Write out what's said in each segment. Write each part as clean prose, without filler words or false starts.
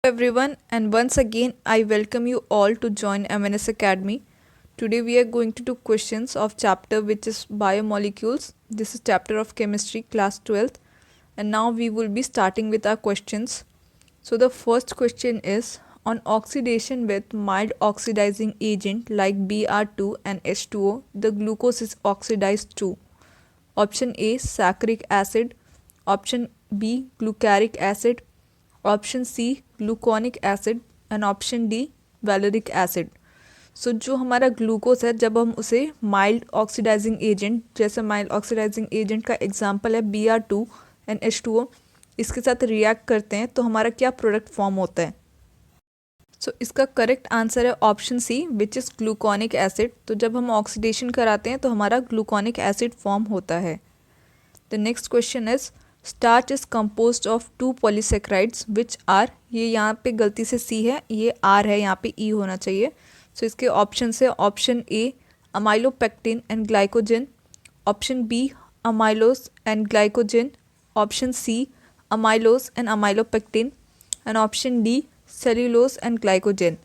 everyone, and once again I welcome you all to join MNS Academy. Today we are going to do questions of chapter which is biomolecules. This is chapter of chemistry class 12th, and now we will be starting with our questions. So the first question is, on oxidation with mild oxidizing agent like Br2 and H2O, the glucose is oxidized to option A saccharic acid, option B glucaric acid, option C gluconic acid and option D valeric acid. So जो हमारा glucose है, जब हम उसे mild oxidising agent, जैसे mild oxidising agent का example है Br2 and H2O, इसके साथ रिएक्ट करते हैं तो हमारा क्या प्रोडक्ट फॉर्म होता है. सो इसका करेक्ट आंसर है option C which is gluconic acid. तो जब हम ऑक्सीडेशन कराते हैं तो हमारा ग्लूकोनिक एसिड फॉर्म होता है. The next question is, starch is compose of 2 polysaccharides which are. ये यहाँ पे गलती से सी है, ये आर है, यहाँ पे ई होना चाहिए. सो इसके ऑप्शन है option A amylopectin and glycogen, option B amylose and glycogen, option C amylose and amylopectin and option D cellulose and glycogen.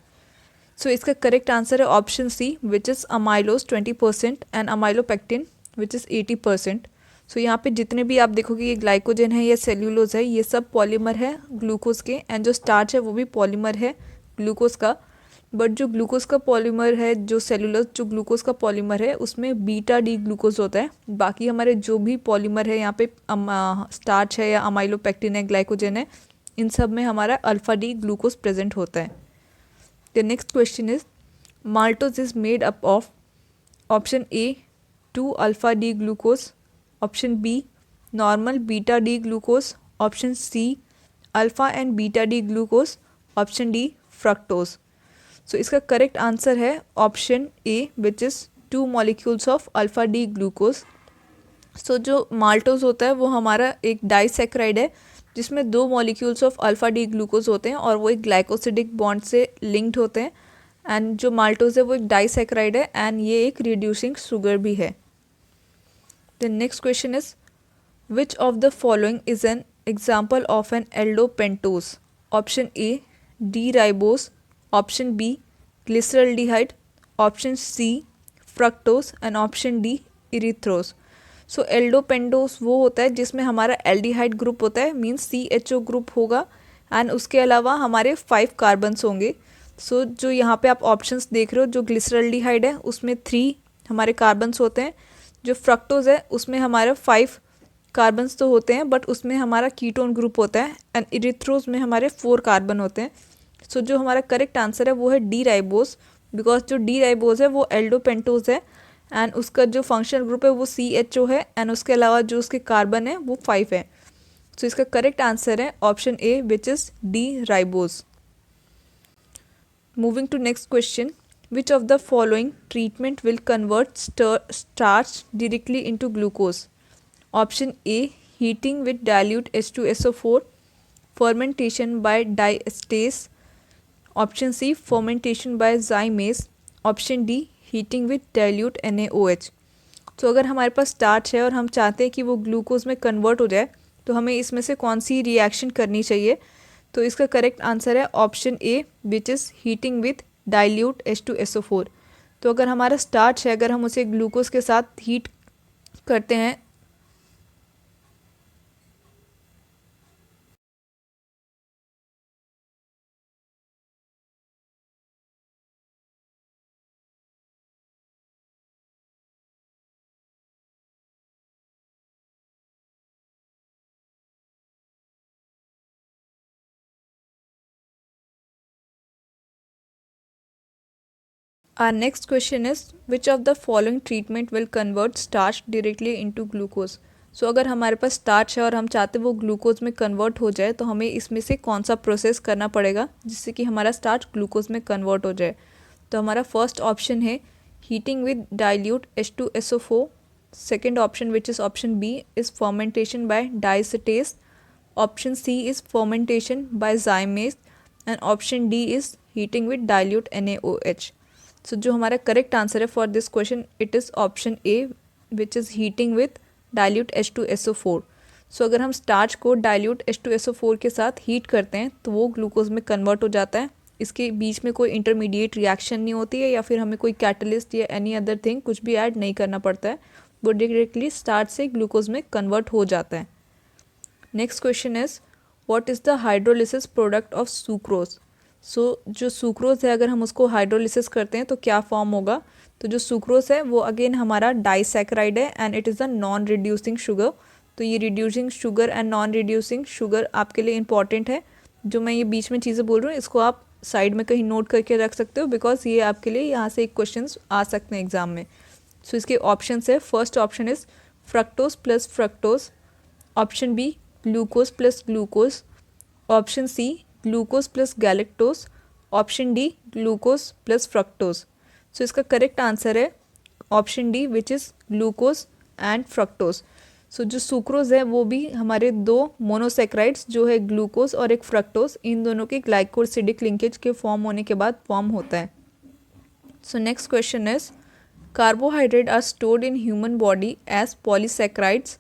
So इसका करेक्ट आंसर है option C which is amylose 20% and amylopectin which is 80%. So यहाँ पे जितने भी आप देखोगे ये glycogen है या सेल्यूलोज है, ये सब पॉलीमर है ग्लूकोज के, एंड जो स्टार्च है वो भी पॉलीमर है ग्लूकोज का. बट जो ग्लूकोज का पॉलीमर है, जो सेल्यूलोज जो ग्लूकोज का पॉलीमर है, उसमें बीटा डी ग्लूकोज होता है. बाकी हमारे जो भी पॉलीमर है यहाँ पे स्टार्च है या अमाइलोपेक्टिन है, ग्लाइकोजन है, इन सब में हमारा अल्फा डी ग्लूकोज प्रेजेंट होता है. The next question is, maltose is made up of option A 2 alpha D glucose, option B normal beta D glucose, option C alpha and beta D glucose, option D fructose. So इसका correct answer है option A which is 2 molecules of alpha D glucose. So जो maltose होता है वो हमारा एक disaccharide है जिसमें 2 molecules of alpha D glucose होते हैं और वो एक ग्लाइकोसिडिक बॉन्ड से लिंक्ड होते हैं. एंड जो माल्टोज है वो एक डाइसैक्राइड है एंड ये एक रिड्यूसिंग शुगर भी है. The next question is, which of the following is an example of an aldopentose? Option A D-ribose, option B glyceraldehyde, option C fructose and option D erythrose. So aldopentose वो होता है जिसमें हमारा aldehyde group होता है, means CHO group होगा and उसके अलावा हमारे 5 कार्बन्स होंगे. सो जो यहाँ पे आप ऑप्शंस देख रहे हो, जो ग्लिसरल्डिहाइड है उसमें 3 हमारे कार्बन्स होते हैं, जो फ्रक्टोज है उसमें हमारा 5 कार्बन्स तो होते हैं बट उसमें हमारा कीटोन ग्रुप होता है, एंड इरिथ्रोज में हमारे 4 कार्बन होते हैं. सो जो हमारा करेक्ट आंसर है वो है डी राइबोस, बिकॉज जो डी राइबोस है वो एल्डोपेंटोज है एंड उसका जो फंक्शनल ग्रुप है वो CHO है एंड उसके अलावा जो उसके कार्बन है वो 5 है. सो इसका करेक्ट आंसर है option A which is D ribose. Moving to next question, which of the following treatment will convert starch directly into glucose? Option A heating with dilute H2SO4, fermentation by diastase, option C fermentation by zymase, option D heating with dilute NaOH. तो अगर हमारे पास starch है और हम चाहते हैं कि वो ग्लूकोज में कन्वर्ट हो जाए तो हमें इसमें से कौन सी रिएक्शन करनी चाहिए. तो इसका करेक्ट आंसर है option A which is heating with dilute H2SO4. तो अगर हमारा स्टार्च है, अगर हम उसे ग्लूकोज के साथ हीट करते हैं Our next question is, which of the following treatment will convert starch directly into glucose? सो अगर हमारे पास स्टार्च है और हम चाहते हैं वो ग्लूकोज में कन्वर्ट हो जाए तो हमें इसमें से कौन सा प्रोसेस करना पड़ेगा जिससे कि हमारा स्टार्च ग्लूकोज में कन्वर्ट हो जाए. तो हमारा फर्स्ट ऑप्शन है heating with dilute H2SO4, second option which is option B is fermentation by diastase, option C is fermentation by zymase and option D is heating with dilute NaOH. So जो हमारा correct answer है for this question it is option A which is heating with dilute H2SO4. So अगर हम starch को dilute H2SO4 के साथ heat करते हैं तो वो ग्लूकोज में कन्वर्ट हो जाता है। इसके बीच में कोई इंटरमीडिएट रिएक्शन नहीं होती है या फिर हमें कोई कैटलिस्ट या एनी अदर थिंग कुछ भी ऐड नहीं करना पड़ता है, वो डायरेक्टली स्टार्च से ग्लूकोज में कन्वर्ट हो जाता है। Next question is what is the hydrolysis product of sucrose. So जो सुक्रोज है अगर हम उसको हाइड्रोलिसिस करते हैं तो क्या फॉर्म होगा। तो जो सुक्रोज है वो अगेन हमारा डाइसैकेराइड है and it is the non reducing sugar. तो ये reducing sugar and non reducing sugar आपके लिए इंपॉर्टेंट है। जो मैं ये बीच में चीज़ें बोल रही हूँ इसको आप साइड में कहीं नोट करके रख सकते हो बिकॉज ये आपके लिए यहाँ से एक क्वेश्चन आ सकते हैं एग्जाम में। सो इसके ऑप्शन है, first option is fructose plus fructose, option B glucose plus glucose, option C glucose plus galactose, option D glucose plus fructose. So इसका करेक्ट आंसर है option D which is glucose and fructose. So जो sucrose है वो भी हमारे दो monosaccharides जो है ग्लूकोज और एक फ्रक्टोज, इन दोनों के ग्लाइकोसिडिक लिंकेज के फॉर्म होने के बाद फॉर्म होता है। So next question is carbohydrate are stored in human body as polysaccharides.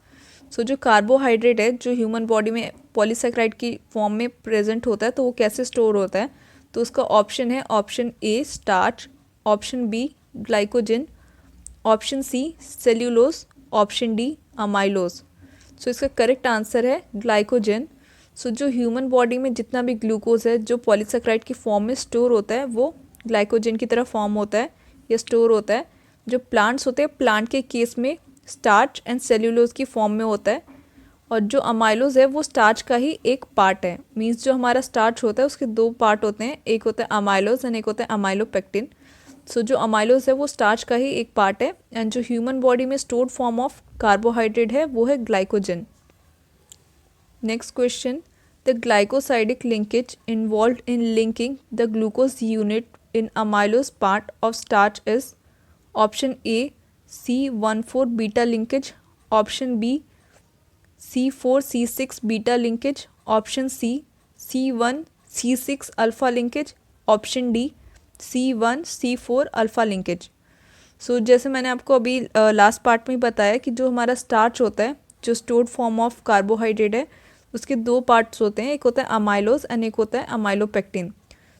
So जो कार्बोहाइड्रेट है जो ह्यूमन बॉडी में पॉलीसेक्राइड की फॉर्म में प्रेजेंट होता है तो वो कैसे स्टोर होता है। तो उसका ऑप्शन है option A starch, option B glycogen, option C cellulose, option D amylose. So इसका करेक्ट आंसर है ग्लाइकोजन। सो जो ह्यूमन बॉडी में जितना भी ग्लूकोज है जो पॉलीसेक्राइड की फॉर्म में स्टोर होता है वो ग्लाइकोजन की तरह फॉर्म होता है या स्टोर होता है। जो प्लांट्स होते हैं प्लांट के केस में स्टार्च एंड सेल्यूलोज की फॉर्म में होता है, और जो अमाइलोज है वो स्टार्च का ही एक पार्ट है। मीन्स जो हमारा स्टार्च होता है उसके दो पार्ट होते हैं, एक होता है अमाइलोज एंड एक होता है अमाइलोपेक्टिन। सो जो अमाइलोज है वो स्टार्च का ही एक पार्ट है एंड जो ह्यूमन बॉडी में स्टोर्ड फॉर्म ऑफ कार्बोहाइड्रेट है वो है glycogen. Next question, the glycosidic linkage involve in linking the glucose unit in amylose part of starch is option A C14 beta linkage, option B C4C6 beta linkage, option C C1C6 alpha linkage, option D C1C4 alpha linkage. So जैसे मैंने आपको अभी last part में बताया कि जो हमारा starch होता है जो स्टोर्ड फॉर्म ऑफ कार्बोहाइड्रेट है उसके दो पार्ट्स होते हैं, एक होता है अमाइलोज एंड एक होता है अमाइलोपेक्टिन।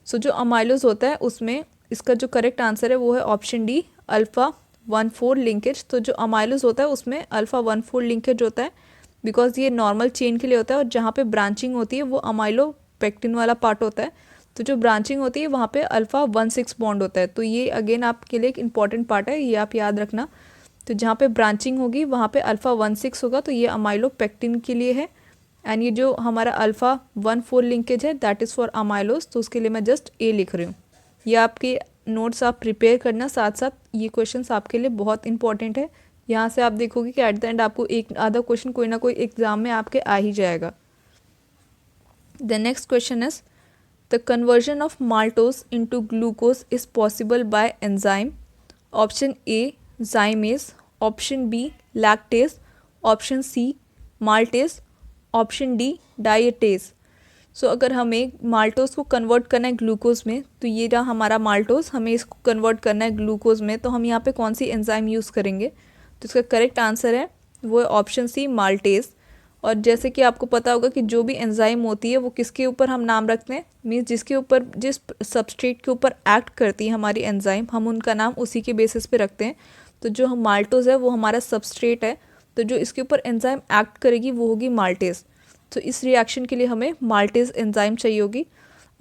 सो जो अमाइलोज होता है उसमें इसका जो करेक्ट आंसर है वो है ऑप्शन डी अल्फ़ा 1,4 लिंकेज। तो जो अमाइलोज होता है उसमें अल्फ़ा 1,4 लिंकेज होता है बिकॉज ये नॉर्मल चेन के लिए होता है, और जहाँ पे ब्रांचिंग होती है वो अमाइलोपेक्टिन वाला पार्ट होता है। तो जो ब्रांचिंग होती है वहाँ पे अल्फ़ा 1,6 बॉन्ड होता है। तो ये अगेन आपके लिए एक इंपॉर्टेंट पार्ट है, ये आप याद रखना। तो जहाँ पे ब्रांचिंग होगी वहाँ पे अल्फ़ा 1,6 होगा, तो ये अमाइलोपेक्टिन के लिए है। एंड ये जो हमारा अल्फ़ा 1,4 लिंकेज है दैट इज़ फॉर अमाइलोज, तो उसके लिए मैं जस्ट ए लिख रही हूँ। ये आपके नोट्स आप प्रिपेयर करना, साथ साथ ये क्वेश्चंस आपके लिए बहुत इंपॉर्टेंट है। यहाँ से आप देखोगे कि एट द एंड आपको एक आधा क्वेश्चन कोई ना कोई एग्जाम में आपके आ ही जाएगा। The next question is the conversion of maltose into glucose is possible by enzyme. Option A zymase, option B lactase, option C maltase, option D diastase. So अगर हमें माल्टोज को कन्वर्ट करना है ग्लूकोज में, तो ये रहा हमारा माल्टोज, हमें इसको कन्वर्ट करना है ग्लूकोज में, तो हम यहाँ पे कौन सी एंजाइम यूज़ करेंगे। तो इसका करेक्ट आंसर है वो है ऑप्शन सी माल्टेज। और जैसे कि आपको पता होगा कि जो भी एंजाइम होती है वो किसके ऊपर हम नाम रखते हैं, मीन्स जिसके ऊपर जिस सबस्ट्रेट के ऊपर एक्ट करती है हमारी एंजाइम हम उनका नाम उसी के बेसिस पे रखते हैं। तो जो हम माल्टोज है वो हमारा सबस्ट्रेट है, तो जो इसके ऊपर एंजाइम एक्ट करेगी वो होगी माल्टेज। तो इस रिएक्शन के लिए हमें माल्टेज एंजाइम चाहिए होगी।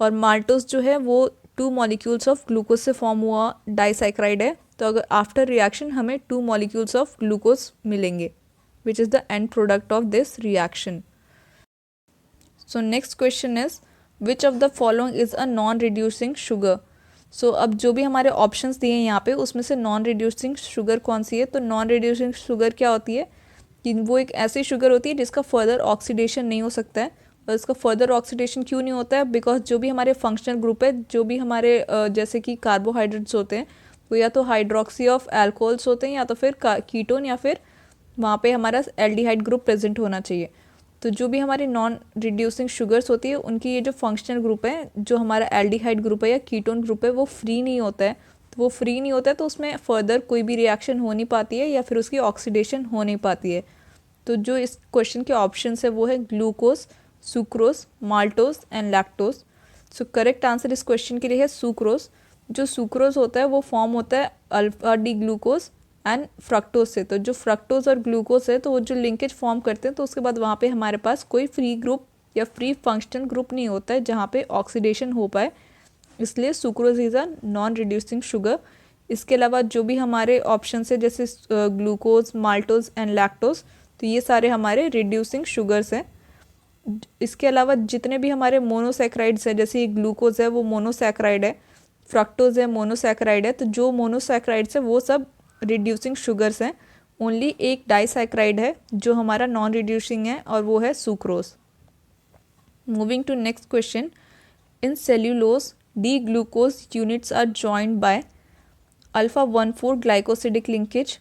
और माल्टोज जो है वो 2 मॉलिक्यूल्स ऑफ ग्लूकोज से फॉर्म हुआ डाइसैक्राइड है, तो अगर आफ्टर रिएक्शन हमें 2 मॉलिक्यूल्स ऑफ ग्लूकोज मिलेंगे which is the end product of this reaction. So next question is which of the following is a non reducing sugar. So अब जो भी हमारे ऑप्शंस दिए हैं यहाँ पे उसमें से नॉन रिड्यूसिंग शुगर कौन सी है। तो नॉन रिड्यूसिंग शुगर क्या होती है कि वो एक ऐसी शुगर होती है जिसका फर्दर ऑक्सीडेशन नहीं हो सकता है। और इसका फर्दर ऑक्सीडेशन क्यों नहीं होता है, बिकॉज जो भी हमारे फंक्शनल ग्रुप है, जो भी हमारे जैसे कि कार्बोहाइड्रेट्स होते हैं वो या तो हाइड्रोक्सी ऑफ एल्कोहल्स होते हैं या तो फिर कीटोन, या फिर वहाँ पे हमारा एल्डिहाइड ग्रुप प्रेजेंट होना चाहिए। तो जो भी हमारी नॉन रिड्यूसिंग शुगर्स होती है उनकी ये जो फंक्शनल ग्रुप है, जो हमारा एल्डिहाइड ग्रुप है या कीटोन ग्रुप है, वो फ्री नहीं होता है। तो वो फ्री नहीं होता है तो उसमें फर्दर कोई भी रिएक्शन हो नहीं पाती है या फिर उसकी ऑक्सीडेशन हो नहीं पाती है। तो जो इस क्वेश्चन के ऑप्शन है वो है glucose, sucrose, maltose and lactose. So correct answer इस क्वेश्चन के लिए है सुक्रोज। जो सुक्रोज होता है वो फॉर्म होता है alpha D glucose and fructose से। तो जो फ्रक्टोज और ग्लूकोज है तो वो जो लिंकेज फॉर्म करते हैं तो उसके बाद वहाँ पे हमारे पास कोई फ्री ग्रुप या फ्री फंक्शनल ग्रुप नहीं होता है जहाँ पे ऑक्सीडेशन हो पाए, इसलिए sucrose is a non reducing sugar. इसके अलावा जो भी हमारे ऑप्शन है जैसे ग्लूकोज, माल्टोज एंड लैक्टोज, तो ये सारे हमारे रिड्यूसिंग शुगर्स हैं। इसके अलावा जितने भी हमारे मोनोसैक्राइड्स हैं, जैसे ये ग्लूकोज है वो मोनोसैक्राइड है, फ्रक्टोज है मोनोसैक्राइड है, तो जो मोनोसैक्राइड्स है वो सब रिड्यूसिंग शुगर्स हैं। ओनली एक डाइसैक्राइड है जो हमारा नॉन रिड्यूसिंग है और वो है sucrose. Moving to next question, in cellulose D-glucose units are joined by alpha 1,4 glycosidic linkage,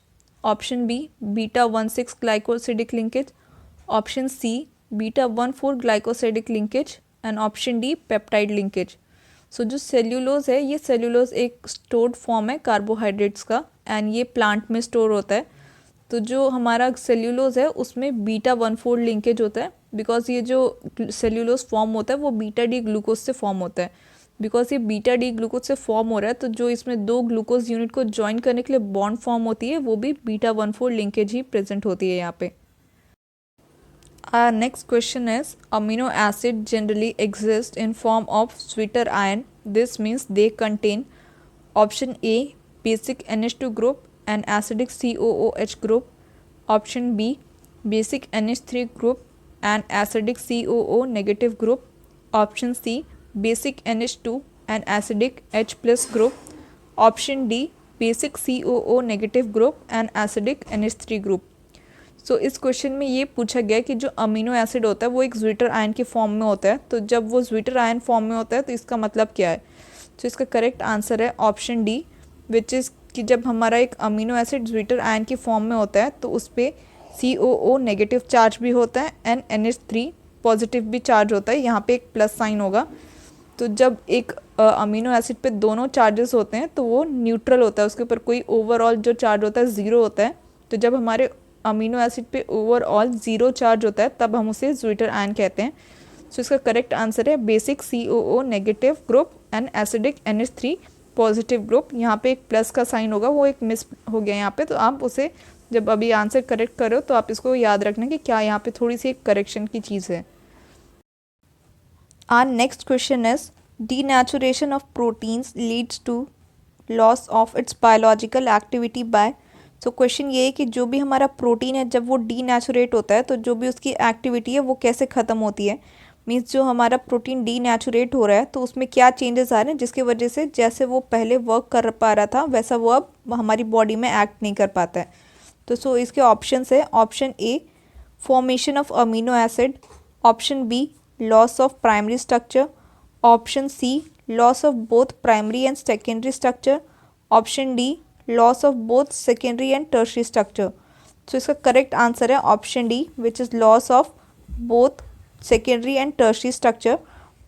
option B beta 1,6 glycosidic linkage, option C beta 1,4 glycosidic linkage and option D peptide linkage। सो जो cellulose है ये cellulose एक stored form है carbohydrates का and ये plant में store होता है। तो जो हमारा सेल्यूलोज है उसमें बीटा 1,4 लिंकेज होता है, बिकॉज ये जो सेल्यूलोज फॉर्म होता है वो बीटा डी ग्लूकोज से फॉर्म होता है। बिकॉज ये बीटा डी ग्लूकोज से फॉर्म हो रहा है तो जो इसमें दो ग्लूकोज यूनिट को ज्वाइन करने के लिए बॉन्ड फॉर्म होती है वो भी बीटा 1,4 लिंकेज ही प्रेजेंट होती है यहाँ पे। Our next question is, amino acid generally exist in form of sweeter ion. This means they contain option A basic NH2 group and acidic COOH group, option B basic NH3 group and acidic COO negative group, option C basic NH2 and acidic H plus group, option D basic COO negative group and acidic NH3 group। सो इस question में ये पूछा गया कि जो amino acid होता है वो एक ज्वीटर आयन के फॉर्म में होता है, तो जब वो ज्वीटर आयन फॉर्म में होता है तो इसका मतलब क्या है। तो इसका करेक्ट आंसर है ऑप्शन डी, विच इज़ कि जब हमारा एक अमीनो एसिड ज्वीटर आयन की फॉर्म में होता है तो उस पर COO नेगेटिव चार्ज भी होता है एंड NH3 पॉजिटिव भी चार्ज होता है, यहाँ पे एक प्लस साइन होगा। तो जब एक अमीनो एसिड पे दोनों चार्जेस होते हैं तो वो न्यूट्रल होता है, उसके ऊपर कोई ओवरऑल जो चार्ज होता है ज़ीरो होता है। तो जब हमारे अमीनो एसिड पे ओवरऑल ज़ीरो चार्ज होता है तब हम उसे ज्वीटर आयन कहते हैं। सो इसका करेक्ट आंसर है basic COO negative group and acidic NH3 positive group. यहाँ पे एक प्लस का साइन होगा, वो एक मिस हो गया यहाँ पे, तो आप उसे जब अभी आंसर करेक्ट करो तो आप इसको याद रखना कि क्या यहाँ पे थोड़ी सी एक करेक्शन की चीज़ है। Our next question is, denaturation of proteins leads to loss of its biological activity by। So question ये है कि जो भी हमारा प्रोटीन है जब वो डीनेचुरेट होता है तो जो भी उसकी एक्टिविटी है वो कैसे ख़त्म होती है। मीन्स जो हमारा प्रोटीन डीनेचुरेट हो रहा है तो उसमें क्या चेंजेस आ रहे हैं जिसकी वजह से जैसे वो पहले वर्क कर पा रहा था वैसा वो अब हमारी बॉडी में एक्ट नहीं कर पाता है। तो सो इसके ऑप्शन है, option A formation of amino acid, option B loss of primary structure, option C loss of both primary and secondary structure, option D loss of both secondary and tertiary structure. So इसका correct answer है option D, which is loss of both secondary and tertiary structure.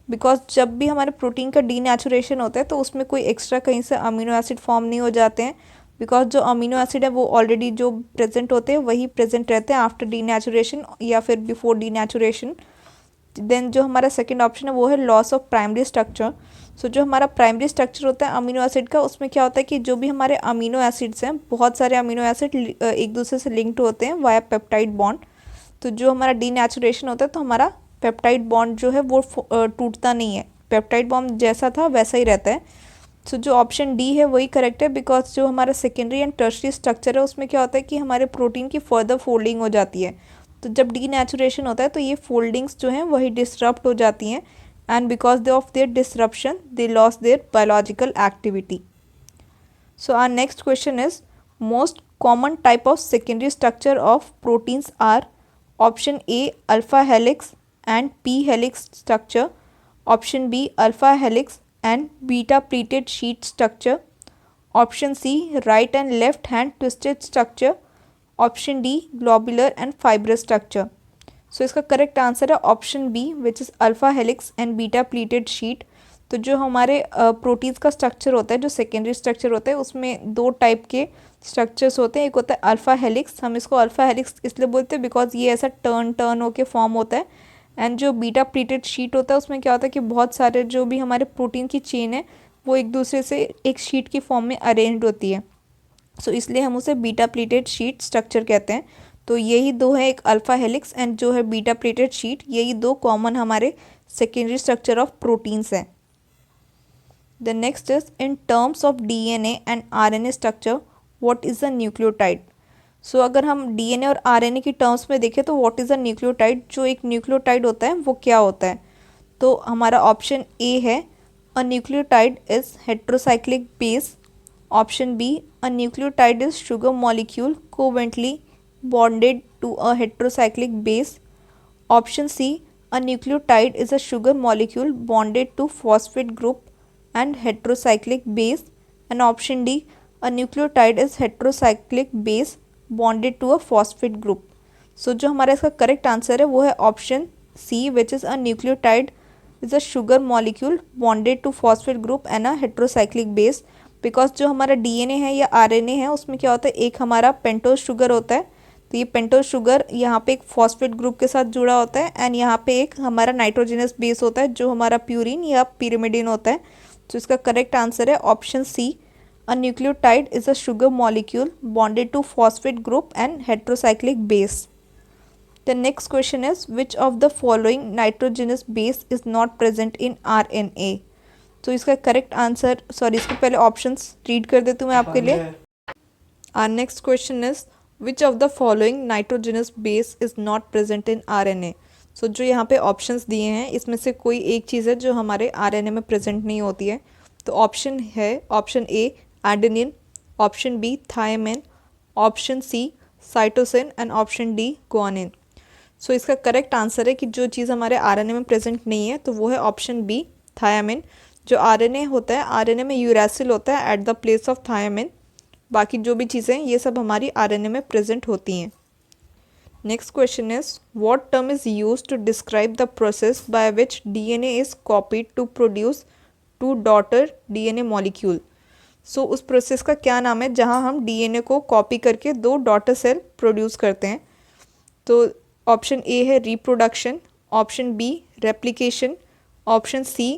Because जब भी हमारे protein का denaturation होता है तो उसमें कोई एक्स्ट्रा कहीं से अमीनो एसिड फॉर्म नहीं हो जाते हैं, बिकॉज जो अमीनो एसिड है वो ऑलरेडी जो प्रेजेंट होते हैं वही प्रेजेंट रहते हैं आफ्टर डीनेचुरेशन या फिर बिफोर डीनेचुरेशन। देन जो हमारा सेकेंड ऑप्शन है वो है लॉस ऑफ प्राइमरी स्ट्रक्चर। सो जो हमारा प्राइमरी स्ट्रक्चर होता है अमीनो एसिड का उसमें क्या होता है कि जो भी हमारे अमीनो एसिड्स हैं, बहुत सारे अमीनो एसिड एक दूसरे से लिंक्ड होते हैं वाया पेप्टाइड बॉन्ड। तो जो हमारा डीनेचुरेशन होता है तो हमारा पेप्टाइड बॉन्ड जो है वो टूटता नहीं है, पेप्टाइड बॉन्ड जैसा था वैसा ही रहता है। सो जो ऑप्शन डी है वही करेक्ट है, बिकॉज जो हमारा सेकेंडरी एंड टर्शरी स्ट्रक्चर है उसमें क्या होता है कि हमारे प्रोटीन की फर्दर फोल्डिंग हो जाती है। तो जब डीनेचुरेशन होता है तो ये फोल्डिंग्स जो हैं वही डिसरप्ट हो जाती हैं and because of their disruption they lost their biological activity। So our next question is, most common type of secondary structure of proteins are option A alpha helix and P helix structure, option B alpha helix and beta pleated sheet structure, option C right and left hand twisted structure, option D globular and fibrous structure। So इसका correct answer है option B, which is alpha helix and beta pleated sheet. तो जो हमारे proteins का structure होता है, जो secondary structure होता है, उसमें दो टाइप के स्ट्रक्चर्स होते हैं। एक होता है अल्फ़ा हेलिक्स, हम इसको अल्फ़ा हेलिक्स इसलिए बोलते हैं बिकॉज ये ऐसा टर्न टर्न होके फॉर्म होता है। एंड जो बीटा प्लीटेड शीट होता है उसमें क्या होता है कि बहुत सारे जो भी हमारे प्रोटीन की चेन है वो एक दूसरे से एक शीट की फॉर्म में अरेंज्ड होती है। सो इसलिए हम उसे बीटा प्लीटेड शीट स्ट्रक्चर कहते हैं। तो यही दो है, एक अल्फ़ा हेलिक्स एंड जो है बीटा प्लीटेड शीट, यही दो कॉमन हमारे सेकेंडरी स्ट्रक्चर ऑफ प्रोटीन्स हैं। The next is in terms of DNA and RNA structure, what is the nucleotide? सो अगर हम DNA और RNA की टर्म्स में देखें तो व्हाट इज़ अ न्यूक्लियोटाइड, जो एक न्यूक्लियोटाइड होता है वो क्या होता है? तो हमारा ऑप्शन ए है a nucleotide is heterocyclic base. Option B a nucleotide is sugar molecule covalently bonded to a heterocyclic base. Option C a nucleotide is a sugar molecule bonded to phosphate group and heterocyclic base, and option D a nucleotide is heterocyclic base bonded to a phosphate group. So जो हमारा इसका correct answer है वो है option C which is a nucleotide is a sugar molecule bonded to phosphate group and a heterocyclic base. Because जो हमारा DNA है या आरएनए है उसमें क्या होता है, एक हमारा पेंटोज शुगर होता है, तो ये पेंटोज शुगर यहाँ पे एक फॉस्फेट ग्रुप के साथ जुड़ा होता है एंड यहाँ पे एक हमारा नाइट्रोजनस बेस होता है जो हमारा प्यूरिन या पिरिमिडिन होता है। तो इसका करेक्ट आंसर है option C a nucleotide is a sugar molecule bonded to phosphate group and heterocyclic base. The next question is which of the following nitrogenous base is not present in RNA. तो इसका correct answer, sorry इसके पहले options read कर देती हूँ मैं आपके लिए। Our next question is which of the following nitrogenous base is not present in RNA. So जो यहाँ पे ऑप्शंस दिए हैं इसमें से कोई एक चीज़ है जो हमारे आरएनए में प्रेजेंट नहीं होती है। तो ऑप्शन है option A adenine, option B thymine, option C cytosine and option D guanine. So इसका करेक्ट आंसर है कि जो चीज़ हमारे आरएनए में प्रेजेंट नहीं है तो वो है ऑप्शन बी थायमिन। जो आरएनए होता है, आरएनए में यूरैसिल होता है at the place of thymine. बाकी जो भी चीज़ें ये सब हमारी आरएनए में प्रेजेंट होती हैं। Next question is what term is used to describe the process by which DNA is copied to produce two daughter DNA molecule? So उस प्रोसेस का क्या नाम है जहाँ हम DNA को कॉपी करके दो डॉटर सेल प्रोड्यूस करते हैं? तो ऑप्शन ए है reproduction, option B replication, option C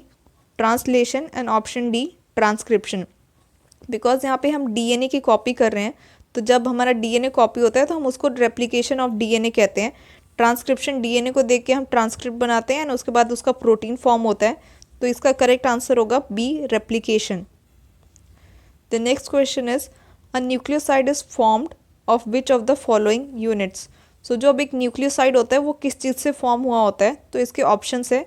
translation and option D transcription. Because यहाँ पे हम डीएनए की कॉपी कर रहे हैं, तो जब हमारा डीएनए कॉपी होता है तो हम उसको रेप्लिकेशन ऑफ डीएनए कहते हैं। ट्रांसक्रिप्शन डीएनए को देख के हम ट्रांसक्रिप्ट बनाते हैं और उसके बाद उसका प्रोटीन फॉर्म होता है। तो इसका करेक्ट आंसर होगा B replication. The next question is a nucleoside is formed of which of the following units. So जो अब एक न्यूक्लियोसाइड होता है वो किस चीज़ से फॉर्म हुआ होता है? तो इसके ऑप्शन है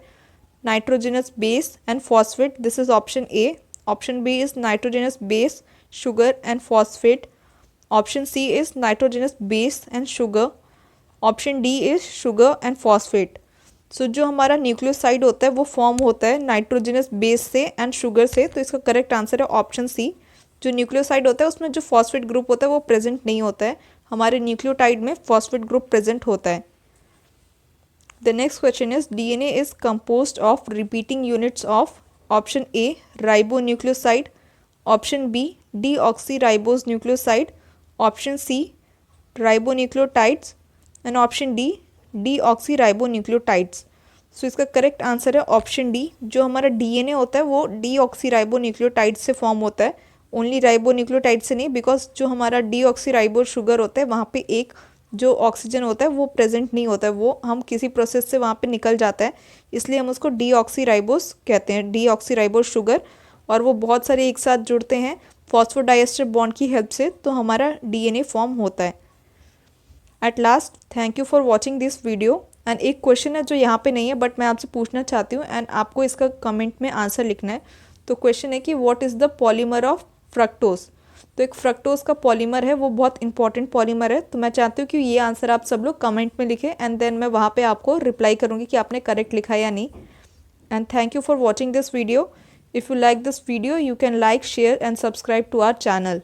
nitrogenous base and phosphate, this is option A. Option B is nitrogenous base sugar and phosphate. Option C is nitrogenous base and sugar. Option D is sugar and phosphate. So जो हमारा nucleoside होता है वो form होता है nitrogenous base से and sugar से। तो इसका करेक्ट आंसर है ऑप्शन सी। जो न्यूक्लियोसाइड होता है उसमें जो फॉस्फेट ग्रुप होता है वो प्रेजेंट नहीं होता है, हमारे न्यूक्लियोटाइड में फॉस्फेट ग्रुप प्रेजेंट होता है। The next question is DNA is composed of repeating units of option A ribonucleoside, option B deoxyribose nucleoside, option C ribonucleotides and option D deoxyribonucleotides. So इसका correct answer है option D. जो हमारा DNA होता है वो deoxyribonucleotides से form होता है, ओनली राइबोन्यूक्लियोटाइड से नहीं। बिकॉज जो हमारा डीऑक्सीराइबो शुगर होता है वहाँ पे एक जो ऑक्सीजन होता है वो प्रेजेंट नहीं होता है, वो हम किसी प्रोसेस से वहाँ पे निकल जाता है, इसलिए हम उसको डीऑक्सीराइबोस कहते हैं, डीऑक्सीराइबोस शुगर। और वो बहुत सारे एक साथ जुड़ते हैं फॉस्फोडाइएस्टर बॉन्ड की हेल्प से, तो हमारा डीएनए फॉर्म होता है। At last thank you for watching this video. And एक क्वेश्चन है जो यहाँ पे नहीं है बट मैं आपसे पूछना चाहती हूँ एंड आपको इसका कमेंट में आंसर लिखना है। तो क्वेश्चन है कि what is the polymer of fructose. तो एक फ्रक्टोज का पॉलीमर है, वो बहुत इंपॉर्टेंट पॉलीमर है। तो मैं चाहती हूँ कि ये आंसर आप सब लोग कमेंट में लिखें एंड देन मैं वहाँ पे आपको रिप्लाई करूँगी कि आपने करेक्ट लिखा है या नहीं। And thank you for watching this video. If you like this video you can like, share and subscribe to our channel.